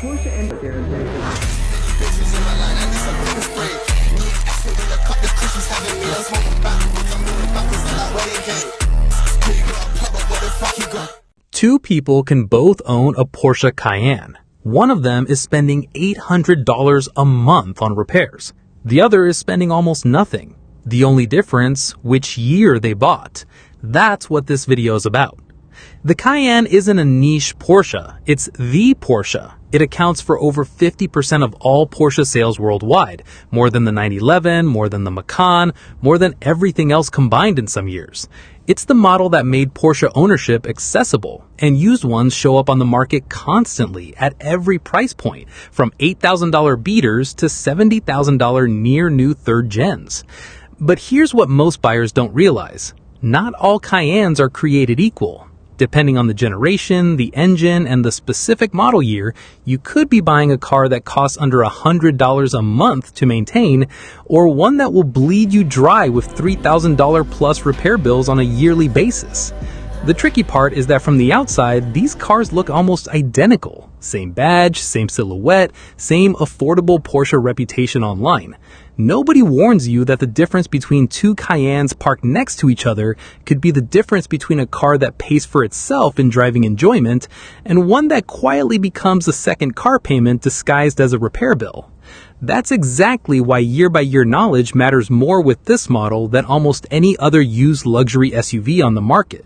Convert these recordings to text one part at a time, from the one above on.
Porsche and Two people can both own a Porsche Cayenne. One of them is spending $800 a month on repairs. The other is spending almost nothing. The only difference, which year they bought. That's what this video is about. The Cayenne isn't a niche Porsche, it's the Porsche. It accounts for over 50% of all Porsche sales worldwide, more than the 911, more than the Macan, more than everything else combined in some years. It's the model that made Porsche ownership accessible, and used ones show up on the market constantly at every price point, from $8,000 beaters to $70,000 near-new third gens. But here's what most buyers don't realize. Not all Cayennes are created equal. Depending on the generation, the engine, and the specific model year, you could be buying a car that costs under $100 a month to maintain, or one that will bleed you dry with $3,000 plus repair bills on a yearly basis. The tricky part is that from the outside, these cars look almost identical. Same badge, same silhouette, same affordable Porsche reputation online. Nobody warns you that the difference between two Cayennes parked next to each other could be the difference between a car that pays for itself in driving enjoyment and one that quietly becomes a second car payment disguised as a repair bill. That's exactly why year-by-year knowledge matters more with this model than almost any other used luxury SUV on the market.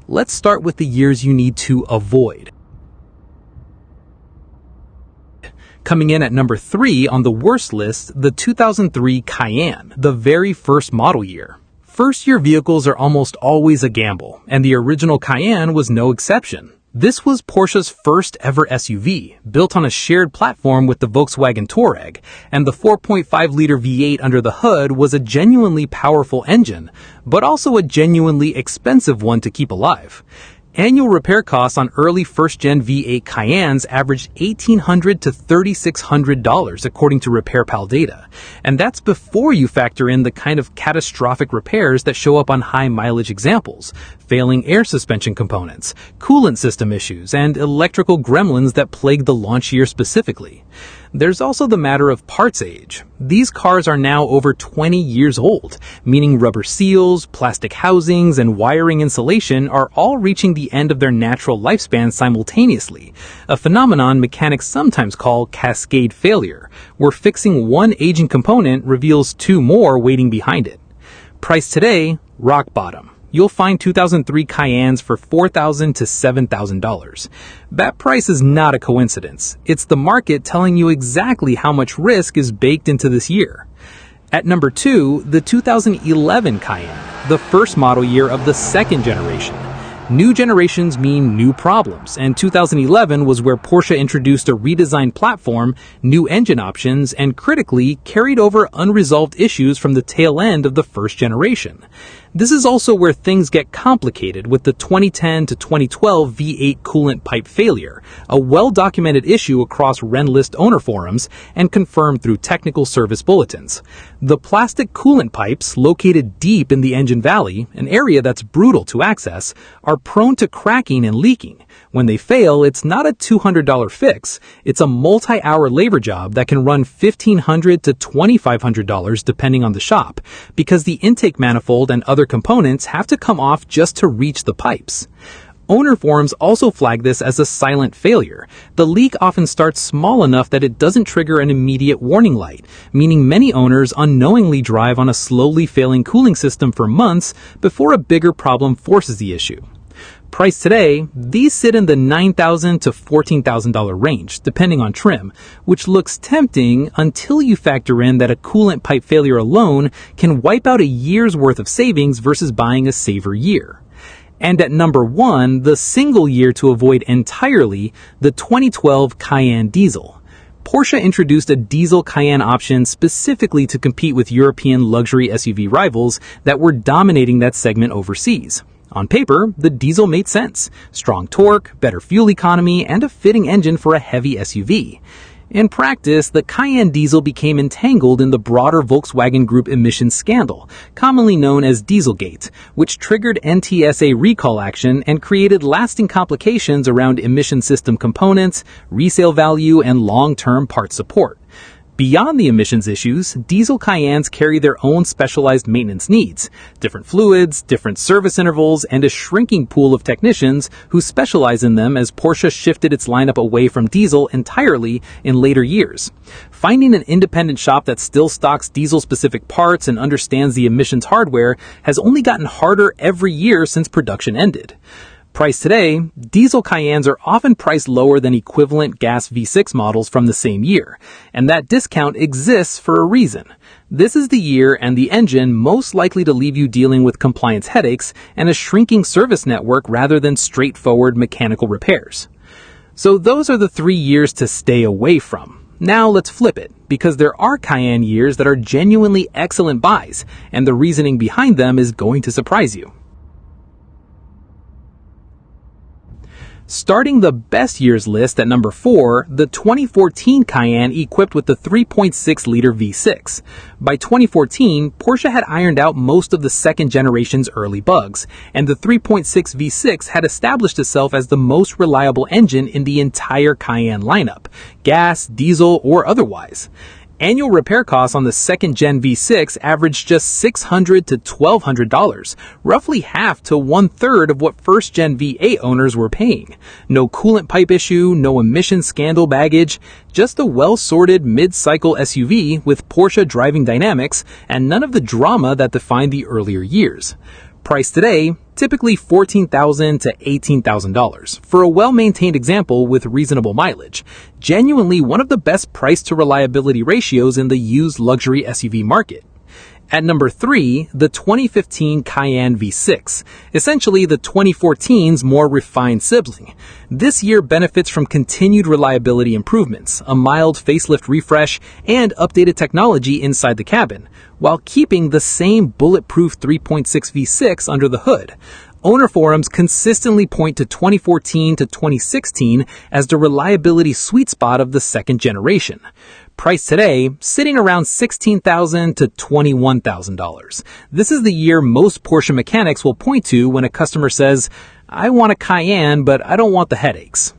Let's start with the years you need to avoid. Coming in at number 3 on the worst list, the 2003 Cayenne, the very first model year. First-year vehicles are almost always a gamble, and the original Cayenne was no exception. This was Porsche's first ever SUV, built on a shared platform with the Volkswagen Touareg, and the 4.5-liter V8 under the hood was a genuinely powerful engine, but also a genuinely expensive one to keep alive. Annual repair costs on early first-gen V8 Cayennes averaged $1,800 to $3,600 according to RepairPal data. And that's before you factor in the kind of catastrophic repairs that show up on high-mileage examples, failing air suspension components, coolant system issues, and electrical gremlins that plague the launch year specifically. There's also the matter of parts age. These cars are now over 20 years old, meaning rubber seals, plastic housings, and wiring insulation are all reaching the end of their natural lifespan simultaneously, a phenomenon mechanics sometimes call cascade failure, where fixing one aging component reveals two more waiting behind it. Priced today, rock bottom. You'll find 2003 Cayennes for $4,000 to $7,000. That price is not a coincidence. It's the market telling you exactly how much risk is baked into this year. At number 2, the 2011 Cayenne, the first model year of the second generation. New generations mean new problems, and 2011 was where Porsche introduced a redesigned platform, new engine options, and critically, carried over unresolved issues from the tail end of the first generation. This is also where things get complicated with the 2010 to 2012 V8 coolant pipe failure, a well-documented issue across Rennlist owner forums and confirmed through technical service bulletins. The plastic coolant pipes, located deep in the engine valley, an area that's brutal to access, are prone to cracking and leaking. When they fail, it's not a $200 fix, it's a multi-hour labor job that can run $1,500 to $2,500 depending on the shop, because the intake manifold and other components have to come off just to reach the pipes. Owner forums also flag this as a silent failure. The leak often starts small enough that it doesn't trigger an immediate warning light, meaning many owners unknowingly drive on a slowly failing cooling system for months before a bigger problem forces the issue. Priced today, these sit in the $9,000 to $14,000 range, depending on trim, which looks tempting until you factor in that a coolant pipe failure alone can wipe out a year's worth of savings versus buying a saver year. And at number 1, the single year to avoid entirely, the 2012 Cayenne Diesel. Porsche introduced a diesel Cayenne option specifically to compete with European luxury SUV rivals that were dominating that segment overseas. On paper, the diesel made sense. Strong torque, better fuel economy, and a fitting engine for a heavy SUV. In practice, the Cayenne diesel became entangled in the broader Volkswagen Group emissions scandal, commonly known as Dieselgate, which triggered NTSA recall action and created lasting complications around emission system components, resale value, and long-term part support. Beyond the emissions issues, diesel Cayennes carry their own specialized maintenance needs, different fluids, different service intervals, and a shrinking pool of technicians who specialize in them as Porsche shifted its lineup away from diesel entirely in later years. Finding an independent shop that still stocks diesel-specific parts and understands the emissions hardware has only gotten harder every year since production ended. Priced today, diesel Cayennes are often priced lower than equivalent gas V6 models from the same year, and that discount exists for a reason. This is the year and the engine most likely to leave you dealing with compliance headaches and a shrinking service network rather than straightforward mechanical repairs. So those are the 3 years to stay away from. Now let's flip it, because there are Cayenne years that are genuinely excellent buys, and the reasoning behind them is going to surprise you. Starting the best years list at number 4, the 2014 Cayenne equipped with the 3.6-liter V6. By 2014, Porsche had ironed out most of the second generation's early bugs, and the 3.6 V6 had established itself as the most reliable engine in the entire Cayenne lineup, gas, diesel, or otherwise. Annual repair costs on the second-gen V6 averaged just $600 to $1,200, roughly half to one-third of what first-gen V8 owners were paying. No coolant pipe issue, no emission scandal baggage, just a well-sorted mid-cycle SUV with Porsche driving dynamics and none of the drama that defined the earlier years. Priced today, typically $14,000 to $18,000, for a well-maintained example with reasonable mileage. Genuinely one of the best price-to-reliability ratios in the used luxury SUV market. At number 3, the 2015 Cayenne V6, essentially the 2014's more refined sibling. This year benefits from continued reliability improvements, a mild facelift refresh, and updated technology inside the cabin, while keeping the same bulletproof 3.6 V6 under the hood. Owner forums consistently point to 2014 to 2016 as the reliability sweet spot of the second generation. Priced today, sitting around $16,000 to $21,000. This is the year most Porsche mechanics will point to when a customer says, "I want a Cayenne, but I don't want the headaches."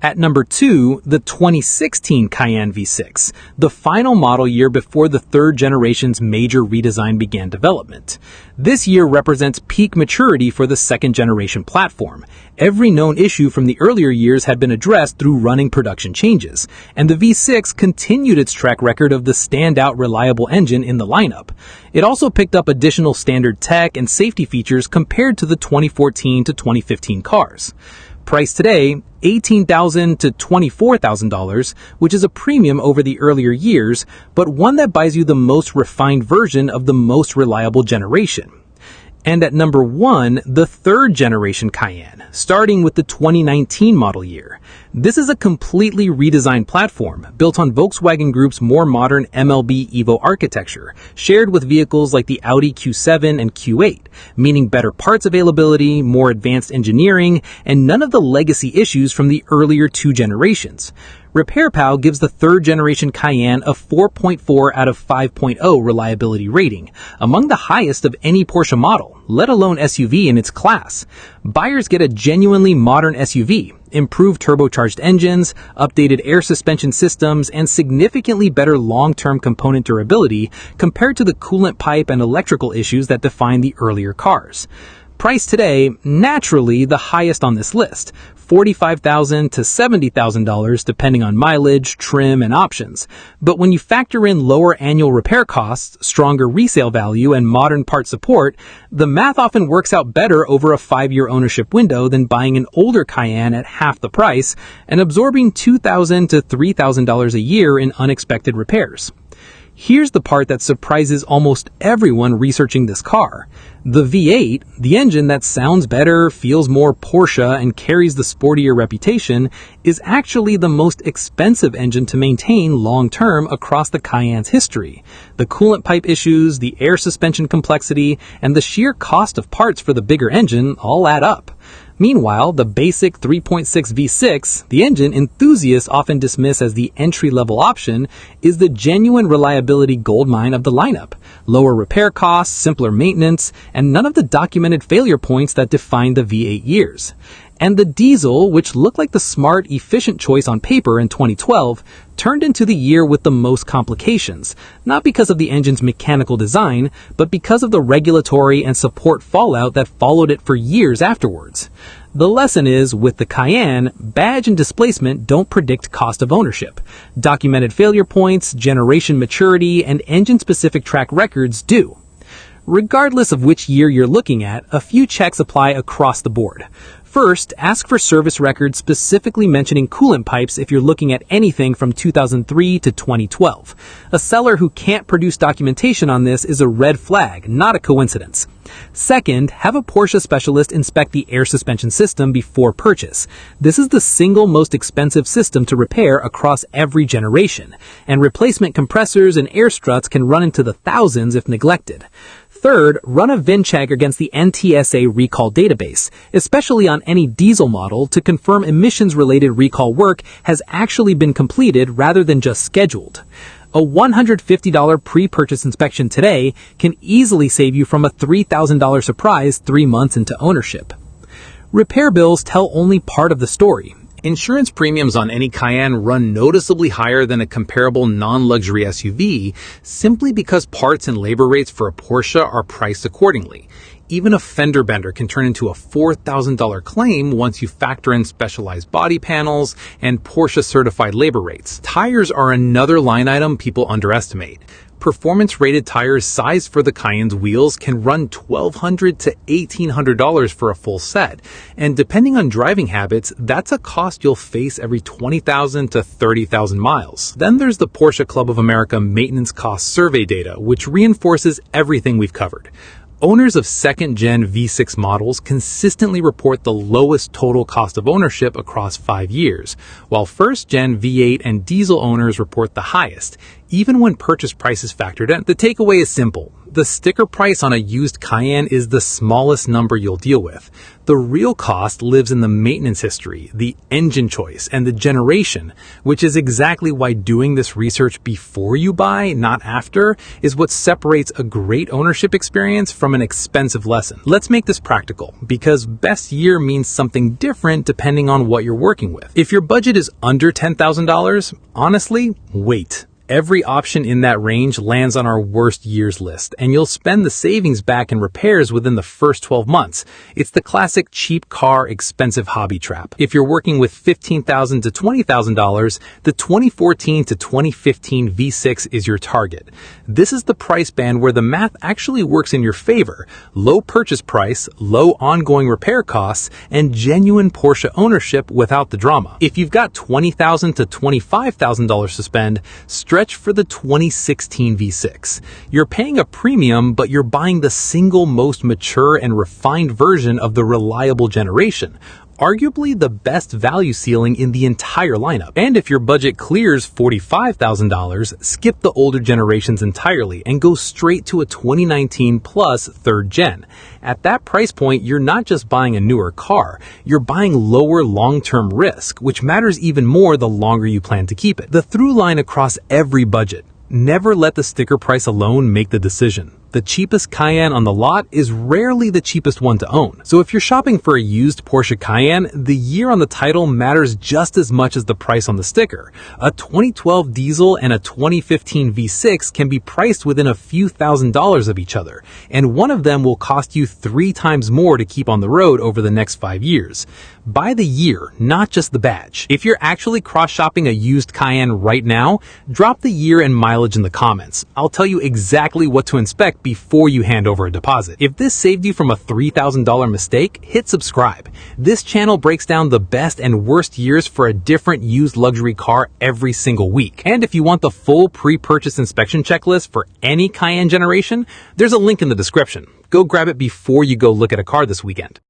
At number 2, the 2016 Cayenne V6, the final model year before the third generation's major redesign began development. This year represents peak maturity for the second generation platform. Every known issue from the earlier years had been addressed through running production changes, and the V6 continued its track record of the standout reliable engine in the lineup. It also picked up additional standard tech and safety features compared to the 2014 to 2015 cars. Priced today, $18,000 to $24,000, which is a premium over the earlier years, but one that buys you the most refined version of the most reliable generation. And at number 1, the third generation Cayenne, starting with the 2019 model year. This is a completely redesigned platform, built on Volkswagen Group's more modern MLB Evo architecture, shared with vehicles like the Audi Q7 and Q8, meaning better parts availability, more advanced engineering, and none of the legacy issues from the earlier 2 generations. RepairPal gives the third generation Cayenne a 4.4 out of 5.0 reliability rating, among the highest of any Porsche model, let alone SUV in its class. Buyers get a genuinely modern SUV, improved turbocharged engines, updated air suspension systems, and significantly better long-term component durability compared to the coolant pipe and electrical issues that define the earlier cars. Priced today, naturally the highest on this list, $45,000 to $70,000 depending on mileage, trim, and options. But when you factor in lower annual repair costs, stronger resale value, and modern part support, the math often works out better over a 5-year ownership window than buying an older Cayenne at half the price and absorbing $2,000 to $3,000 a year in unexpected repairs. Here's the part that surprises almost everyone researching this car. The V8, the engine that sounds better, feels more Porsche, and carries the sportier reputation, is actually the most expensive engine to maintain long-term across the Cayenne's history. The coolant pipe issues, the air suspension complexity, and the sheer cost of parts for the bigger engine all add up. Meanwhile, the basic 3.6 V6, the engine enthusiasts often dismiss as the entry-level option, is the genuine reliability goldmine of the lineup. Lower repair costs, simpler maintenance, and none of the documented failure points that define the V8 years. And the diesel, which looked like the smart, efficient choice on paper in 2012, turned into the year with the most complications, not because of the engine's mechanical design, but because of the regulatory and support fallout that followed it for years afterwards. The lesson is, with the Cayenne, badge and displacement don't predict cost of ownership. Documented failure points, generation maturity, and engine-specific track records do. Regardless of which year you're looking at, a few checks apply across the board. First, ask for service records specifically mentioning coolant pipes if you're looking at anything from 2003 to 2012. A seller who can't produce documentation on this is a red flag, not a coincidence. Second, have a Porsche specialist inspect the air suspension system before purchase. This is the single most expensive system to repair across every generation, and replacement compressors and air struts can run into the thousands if neglected. Third, run a VIN check against the NTSA recall database, especially on any diesel model, to confirm emissions-related recall work has actually been completed rather than just scheduled. A $150 pre-purchase inspection today can easily save you from a $3,000 surprise 3 months into ownership. Repair bills tell only part of the story. Insurance premiums on any Cayenne run noticeably higher than a comparable non-luxury SUV simply because parts and labor rates for a Porsche are priced accordingly. Even a fender bender can turn into a $4,000 claim once you factor in specialized body panels and Porsche-certified labor rates. Tires are another line item people underestimate. Performance-rated tires sized for the Cayenne's wheels can run $1,200 to $1,800 for a full set, and depending on driving habits, that's a cost you'll face every 20,000 to 30,000 miles. Then there's the Porsche Club of America maintenance cost survey data, which reinforces everything we've covered. Owners of second-gen V6 models consistently report the lowest total cost of ownership across 5 years, while first-gen V8 and diesel owners report the highest, even when purchase price is factored in. The takeaway is simple. The sticker price on a used Cayenne is the smallest number you'll deal with. The real cost lives in the maintenance history, the engine choice, and the generation, which is exactly why doing this research before you buy, not after, is what separates a great ownership experience from an expensive lesson. Let's make this practical, because best year means something different depending on what you're working with. If your budget is under $10,000, honestly, wait. Every option in that range lands on our worst years list, and you'll spend the savings back in repairs within the first 12 months. It's the classic cheap car, expensive hobby trap. If you're working with $15,000 to $20,000, the 2014 to 2015 V6 is your target. This is the price band where the math actually works in your favor. Low purchase price, low ongoing repair costs, and genuine Porsche ownership without the drama. If you've got $20,000 to $25,000 to spend, stretch for the 2016 V6. You're paying a premium, but you're buying the single most mature and refined version of the reliable generation. Arguably the best value ceiling in the entire lineup. And if your budget clears $45,000, skip the older generations entirely and go straight to a 2019 plus third gen. At that price point, you're not just buying a newer car, you're buying lower long-term risk, which matters even more the longer you plan to keep it. The through line across every budget: never let the sticker price alone make the decision. The cheapest Cayenne on the lot is rarely the cheapest one to own. So if you're shopping for a used Porsche Cayenne, the year on the title matters just as much as the price on the sticker. A 2012 diesel and a 2015 V6 can be priced within a few $1,000s of each other, and one of them will cost you 3 times more to keep on the road over the next 5 years. Buy the year, not just the badge. If you're actually cross-shopping a used Cayenne right now, drop the year and mileage in the comments. I'll tell you exactly what to inspect before you hand over a deposit. If this saved you from a $3,000 mistake, hit subscribe. This channel breaks down the best and worst years for a different used luxury car every single week. And if you want the full pre-purchase inspection checklist for any Cayenne generation, there's a link in the description. Go grab it before you go look at a car this weekend.